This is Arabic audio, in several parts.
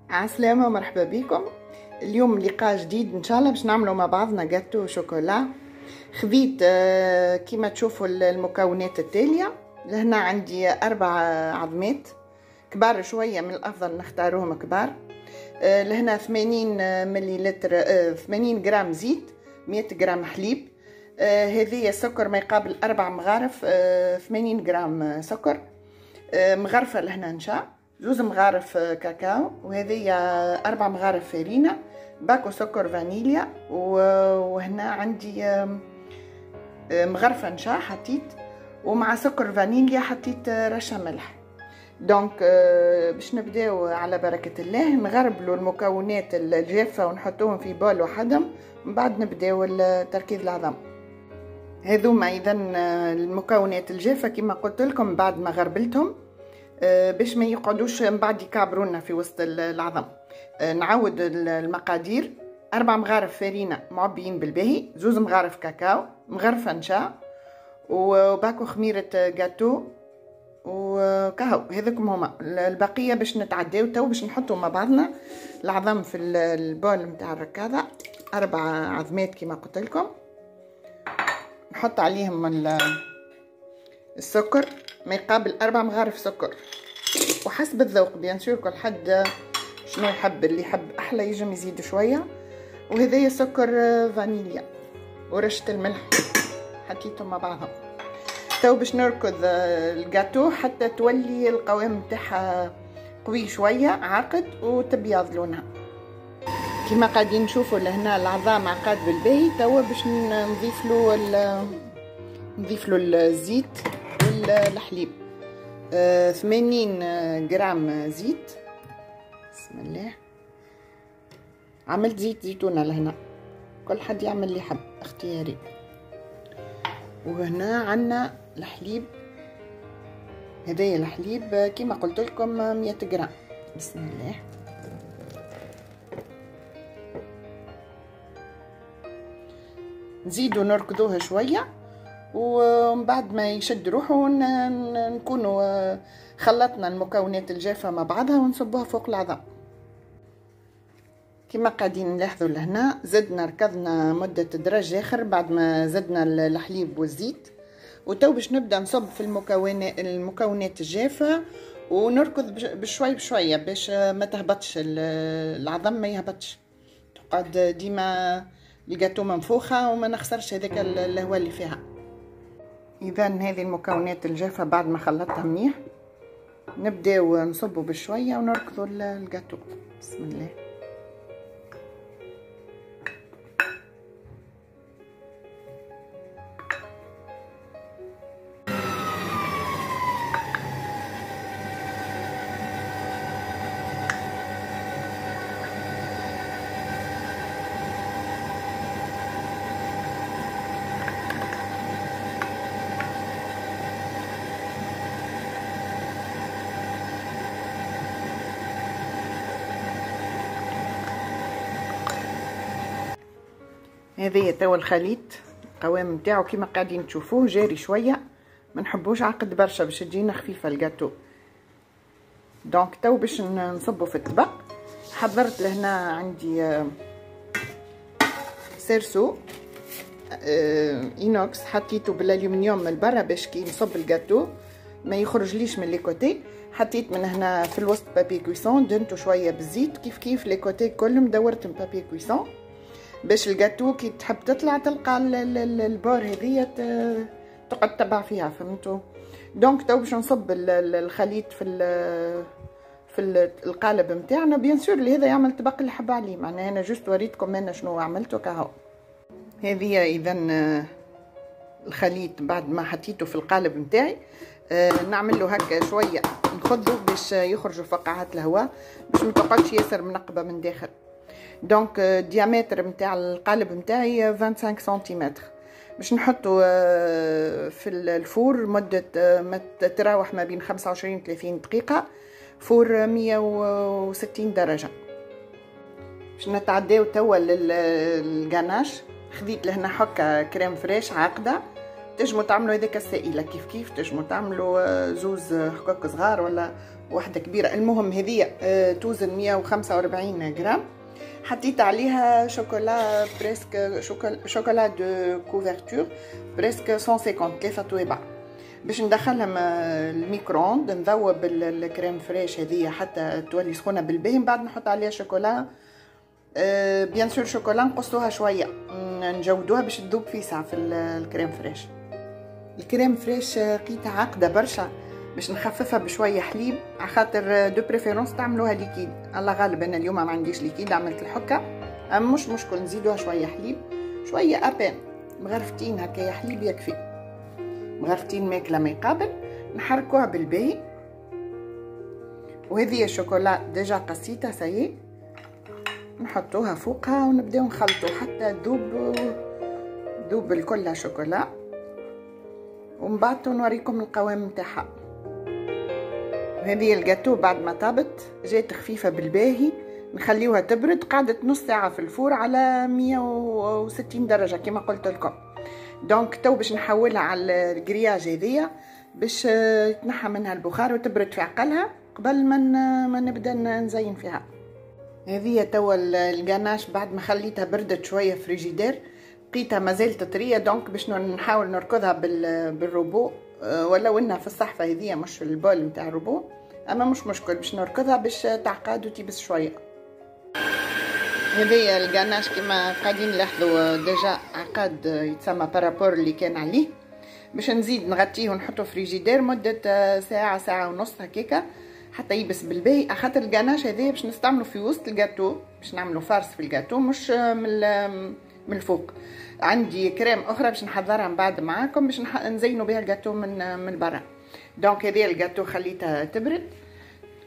عسلامة ومرحبا بكم. اليوم لقاء جديد ان شاء الله باش نعملوا مع بعضنا جاتو شوكولا. خذيت كيما تشوفوا المكونات التالية. لهنا عندي 4 عظمات كبار شوية، من الافضل نختاروهم كبار. لهنا 80 مليلتر 80 جرام زيت، 100 جرام حليب. هذه سكر ما يقابل 4 مغارف، 80 جرام سكر. مغرفة لهنا نشا، 2 مغارف كاكاو، وهذه 4 مغارف فارينة، باكو سكر فانيليا، وهنا عندي مغرفة نشا حطيت، ومع سكر فانيليا حطيت رشة ملح. دونك باش نبداو على بركة الله. نغربلو المكونات الجافة ونحطوهم في بول وحدهم، من بعد نبداو تركيز العظام. هذوما اذا المكونات الجافة كما قلت لكم بعد ما غربلتهم، باش ما يقعدوش من بعد يكعبرونا في وسط العظم. نعود المقادير: 4 مغارف فارينة معبيين بالباهي، 2 مغارف كاكاو، مغرفة نشا، وباكو خميرة جاتو وكهو. هذوكم هما. البقية باش نتعداو تو باش نحطوا مع بعضنا العظم في البول متاع الركاضة. 4 عظمات كما قلت لكم، نحط عليهم السكر ما يقابل 4 مغارف سكر، وحسب الذوق بيان سور، كل حد شنو يحب. اللي يحب احلى يجم يزيد شويه. وهذايا سكر فانيليا ورشه الملح حطيتهم مع بعضهم. تو باش نركض الجاتو حتى تولي القوام نتاعها قوي شويه عاقد وتبيض لونها. كما قاعدين نشوفوا لهنا العظام عقاد بالباهي. توا باش نضيف له الزيت والحليب. 80 جرام زيت. بسم الله. عملت زيت زيتونة لهنا، كل حد يعمل اللي يحب، اختياري. وهنا عنا الحليب. هدايا الحليب كما قلت لكم 100 جرام. بسم الله. نزيدو نركضوها شويه، ومن بعد ما يشد روحه نكونوا خلطنا المكونات الجافة مع بعضها ونصبوها فوق العظام. كما قاعدين نلاحظوا لهنا زدنا ركضنا مدة درج اخر بعد ما زدنا الحليب والزيت. وتو باش نبدا نصب في المكونات الجافة، ونركض بشوي بشوية باش ما تهبطش العظم، ما يهبطش، تقعد ديما الجاتو منفوخة وما نخسرش هذاك الهواء اللي فيها. اذا هذه المكونات الجافة بعد ما خلطتها منيح نبداو نصبوا بشويه ونركضوا الجاتو. بسم الله. هذه توا الخليط القوام نتاعو كيما قاعدين تشوفوه جاري شويه، ما نحبوش عقد برشا باش تجينا خفيفه الجاتو. دونك تو باش نصبو في الطبق. حضرت لهنا عندي سيرسو اينوكس، حطيته بالالومنيوم من برا باش كي نصب الجاتو ما يخرجليش من لي كوتي. حطيت من هنا في الوسط بابي كويسون، دهنته شويه بالزيت كيف لي كوتي كلهم دورتهم بابي كويسون باش الجاتو كي تحب تطلع تلقى البور هذيا تقعد تبع فيها، فهمتوا؟ دونك تو باش نصب الخليط في القالب نتاعنا. بيان سور اللي هذا يعمل طبق اللي حب عليه، معناها انا جوست وريتكم انا شنو عملته كهو. هذه اذا الخليط بعد ما حطيته في القالب نتاعي. نعمل له هكا شويه نخضه باش يخرجوا فقاعات الهواء، باش ما تقعدش ياسر منقبه من داخل. دونك الديامتر نتاع القالب نتاعي 25 سنتيمتر. باش نحطه في الفور مده ما تتراوح ما بين 25 و 30 دقيقه، فور 160 درجه. باش نتعداو توا للغاناش. خذيت لهنا حكه كريم فريش عاقده، تنجموا تعملوا هذيك السائله كيف تنجموا تعملوا 2 حكوك صغار ولا واحدة كبيرة. المهم هذه توزن 145 جرام. حطيت عليها شوكولا بريسك شوكولا دو كوفرتور بريسك 150 3 توابع باش ندخلهم الميكرووند. نذوب الكريم فريش هذه حتى تولي سخونه بالباهي. من بعد نحط عليها شوكولا بيان سور شوكولا نقصوها شويه نجودوها باش تذوب في ساعه في الكريم فريش. الكريم فريش لقيتها عاقده برشا باش نخففها بشويه حليب على خاطر دو بريفيرونس تعملوها ليكيد. الله غالب انا اليوم ما عنديش ليكيد عملت الحكه. مش مشكل نزيدوها شويه حليب شويه ابان مغرفتين هكايا حليب يكفي. مغرفتين ماكله ما يقابل نحركوها بالباهي. وهذه الشوكولا ديجا قسيتها سايي نحطوها فوقها ونبداو نخلطو حتى ذوب الكل شوكولا. ومن بعد نوريكم القوام نتاعها. هذه الجاتو بعد ما طابت جات خفيفه بالباهي نخليوها تبرد. قعدت نص ساعه في الفور على 160 درجه كما قلت لكم. دونك تو باش نحولها على الكرياج هذيا باش يتنحى منها البخار وتبرد في عقلها قبل ما نبدا نزين فيها. هذه توا الجاناش بعد ما خليتها بردت شويه في فريجيدير لقيتها مازالت طريه. دونك باش نحاول نركضها بالروبو ولو انها في الصحفه هذيا مش البول نتاع الروبو. اما مش مشكل باش نركضها باش تعقد وتيبس شويه. هذه الجاناش كما قاعدين نلاحظوا ديجا عقد يتسمى بارابور اللي كان عليه. باش نزيد نغطيه ونحطه في فريجيدير مده ساعه ساعه ونص هكاكا حتى يبس بالباهي. خاطر الجاناش هذا باش نستعمله في وسط الجاتو باش نعملوا فارس في الجاتو مش من الفوق. عندي كريم اخرى باش نحضرها من بعد معاكم باش نزينوا بها الجاتو من برا. دونك هذه الجاتو خليتها تبرد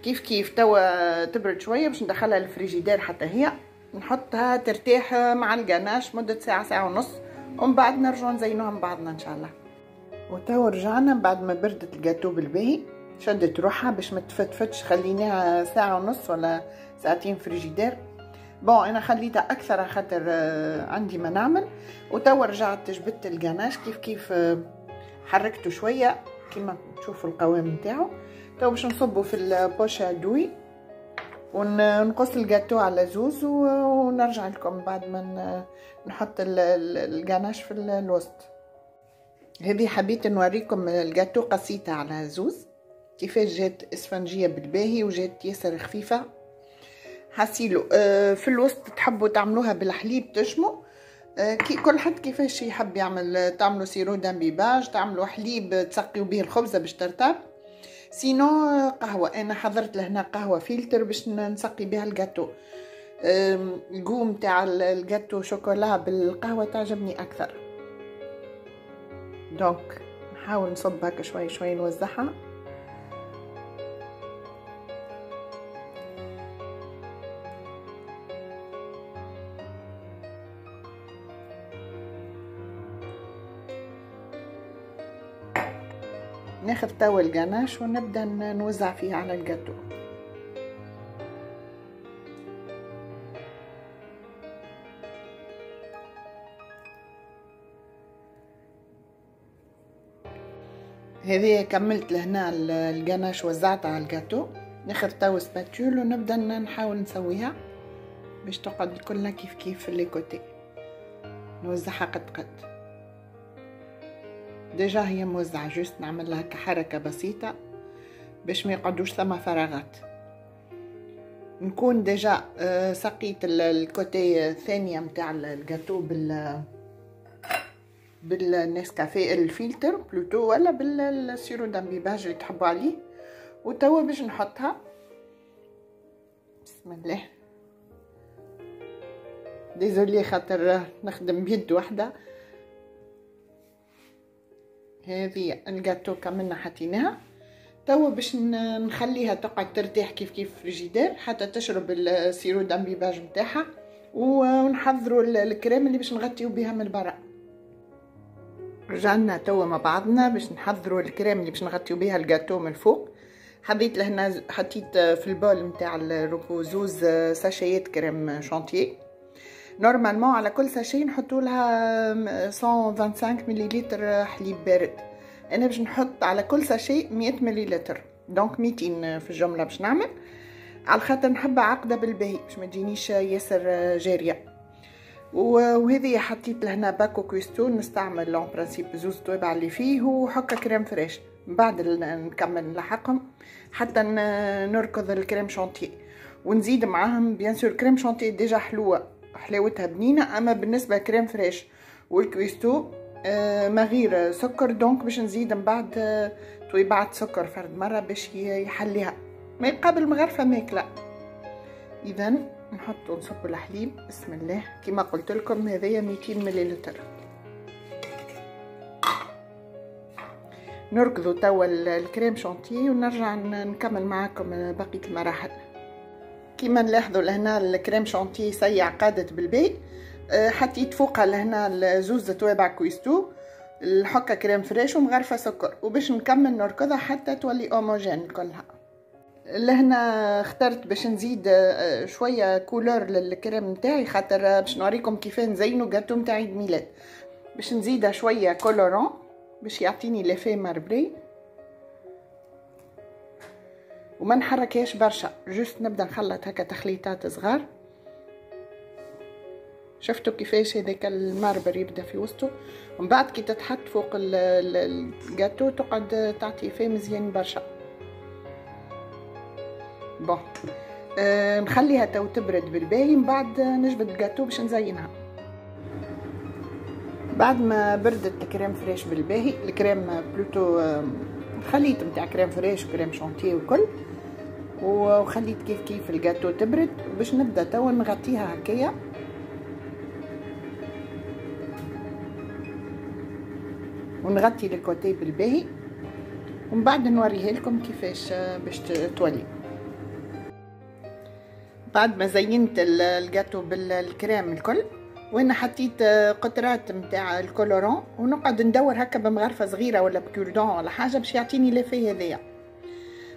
كيف توا تبرد شويه باش ندخلها للفريجيدير حتى هي نحطها ترتاح مع الجاناش مده ساعه ساعه ونص. ومن بعد نرجعوا نزينوها من بعضنا ان شاء الله. وتوا رجعنا بعد ما بردت الجاتو بالباهي شدت روحها باش ما تفتفتش. خليناها ساعه ونص ولا ساعتين فريجيدير. بون انا خليتها اكثر خاطر عندي ما نعمل. وتوا رجعت جبت الجاناش كيف حركته شويه كما تشوفوا القوام نتاعو. توا باش نصبه في البوشة دوي ونقص الجاتو على زوز ونرجع لكم بعد ما نحط الجاناش في الوسط. هذه حبيت نوريكم الجاتو قصيتها على زوز كيفاش جات اسفنجيه بالباهي وجات ياسر خفيفه. حسيلو في الوسط تحبوا تعملوها بالحليب تجموا كل حد كيفاش يحب يعمل. تعملوا سيرو دامبيباج تعملوا حليب تسقيوا به الخبزه باش ترطب. سينو قهوه انا حضرت لهنا قهوه فلتر باش نسقي بها الجاتو. القوم تاع الجاتو شوكولا بالقهوه تعجبني اكثر. دونك نحاول نصب هكا شوي شوي نوزعها. ناخذ توا الجاناش ونبدا نوزع فيه على الجاتو. هذه كملت لهنا الجاناش وزعتها على الجاتو. ناخذ توا سباتول ونبدا نحاول نسويها باش تقعد كلها كيف في لي كوتي. نوزعها قد ديجا هي موزعه جوست نعمل لها حركه بسيطه باش ما يقعدوش ثما فراغات. نكون ديجا سقيت الكوتي الثانيه نتاع الجاتو بالنسكافيه الفلتر بلوتو ولا بالسيرو دامبيباج اللي تحبوا عليه. وتوا باش نحطها بسم الله. ديزولي خاطر نخدم بيد واحده. هذه الجاتو كملنا حطيناها. توا باش نخليها تقعد ترتاح كيف فريجيدير حتى تشرب السيرو دامبيباج نتاعها. ونحضروا الكريم اللي باش نغطيو بها من برا. رجعنا توا مع بعضنا باش نحضروا الكريم اللي باش نغطيو بها الجاتو من الفوق. حطيت في البول نتاع الروبو زوز ساشيات كريم شانتيي. نورمالمون على كل ساشي نحطوا لها 125 مليلتر حليب بارد. انا باش نحط على كل ساشي 100 مليلتر دونك 200 في الجمله باش نعمل، على خاطر نحب عقده بالباهي باش ما تجينيش ياسر جاريه. وهذه حطيت لهنا باكو كويستو، نستعمل لون برانسيب زوز توابع اللي فيه وحكه كريم فريش. من بعد نكمل نلحقهم حتى نركض الكريم شانتيه، ونزيد معاهم بيان سور كريم شانتيه ديجا حلاوتها بنينه، اما بالنسبه لكريم فريش والكويستو ما غير سكر، دونك باش نزيد من بعد تويبعة سكر فرد مره باش يحليها ما يبقى بالمغرفه ماكله. اذا نحط نصب الحليب بسم الله كما قلت لكم، هذايا 200 مليلتر. نركضوا توا الكريم شانتيه ونرجع نكمل معاكم بقيه المراحل. كما نلاحظوا لهنا الكريم شانتيه سيع قادت بالباء، حطيت فوقها لهنا زوز توابع كويستو، الحكه كريم فريش ومغرفه سكر، وباش نكمل نركضها حتى تولي اوموجين كلها. لهنا اخترت باش نزيد شويه كولور للكريم نتاعي، خاطر باش نوريكم كيف نزينو جاتو نتاع عيد ميلاد، باش نزيدها شويه كولورون باش يعطيني لافي ماربري، وما نحركهاش برشا، جوست نبدا نخلط هكا تخليطات صغار. شفتوا كيفاش هذاك الماربر يبدا في وسطه، ومن بعد كي تتحط فوق الجاتو تقعد تعطي فيه مزيان برشا. بون نخليها تو تبرد بالباهي، من بعد نجبد الجاتو باش نزينها. بعد ما بردت الكريم فريش بالباهي، الكريم بلوتو خليت نتاع كريم فريش وكريم شانتيه وكل، وخليت كيف الجاتو تبرد، باش نبدا توا نغطيها هكايا. ونغطي الكوتي بالباهي، ومن بعد نوريها لكم كيفاش باش تولي. بعد ما زينت الجاتو بالكريم الكل، وانا حطيت قطرات نتاع الكولورون، ونقعد ندور هكا بمغرفه صغيره ولا بكوردون ولا حاجه باش يعطيني لافي هذيا.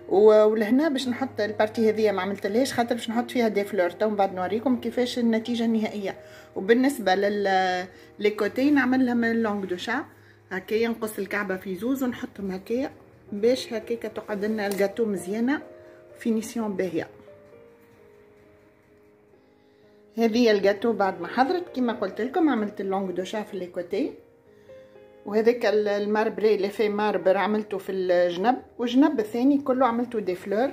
ولهنا باش نحط البارتي هذيا ما عملتلهاش خاطر باش نحط فيها دي فلور، تو من بعد نوريكم كيفاش النتيجه النهائيه. وبالنسبه لي كوتي نعمل لهم لونغ دو شا هكايا، نقص الكعبه في زوز ونحطهم هكايا باش هكاكا تقعد لنا الجاتو مزيانه فينيسيون باهيه. هذه الجاتو بعد ما حضرت كما قلت لكم عملت اللونغ دو شا في لي كوتي، وهذاك الماربري اللي في ماربر عملته في الجنب، والجنب الثاني كله عملته دي فلور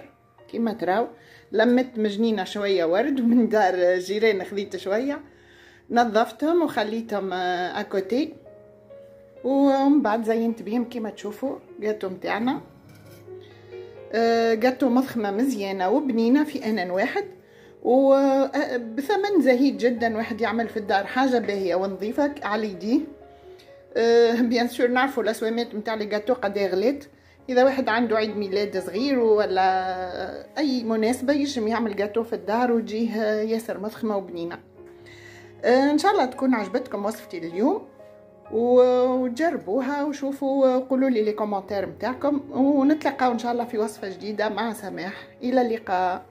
كما تراو. لمت مجنينه شويه ورد من دار جيران، خذيت شويه نظفتهم وخليتهم اكوتي، ومن بعد زينت بهم كما تشوفوا جاتو متاعنا. جاتو مضخمه مزيانه وبنينه في انان واحد، وبثمن زهيد جدا، واحد يعمل في الدار حاجه باهيه ونظيفه على يديه. بيان سور نعرفوا الاسوامات نتاع لي جاتو قد غلات، اذا واحد عنده عيد ميلاد صغير ولا اي مناسبه يجم يعمل جاتو في الدار وتجيه ياسر مضخمه وبنينه. ان شاء الله تكون عجبتكم وصفتي اليوم، وجربوها وشوفوا قولوا لي لي كومنتير نتاعكم، ونتلاقاو ان شاء الله في وصفه جديده مع سماح. الى اللقاء.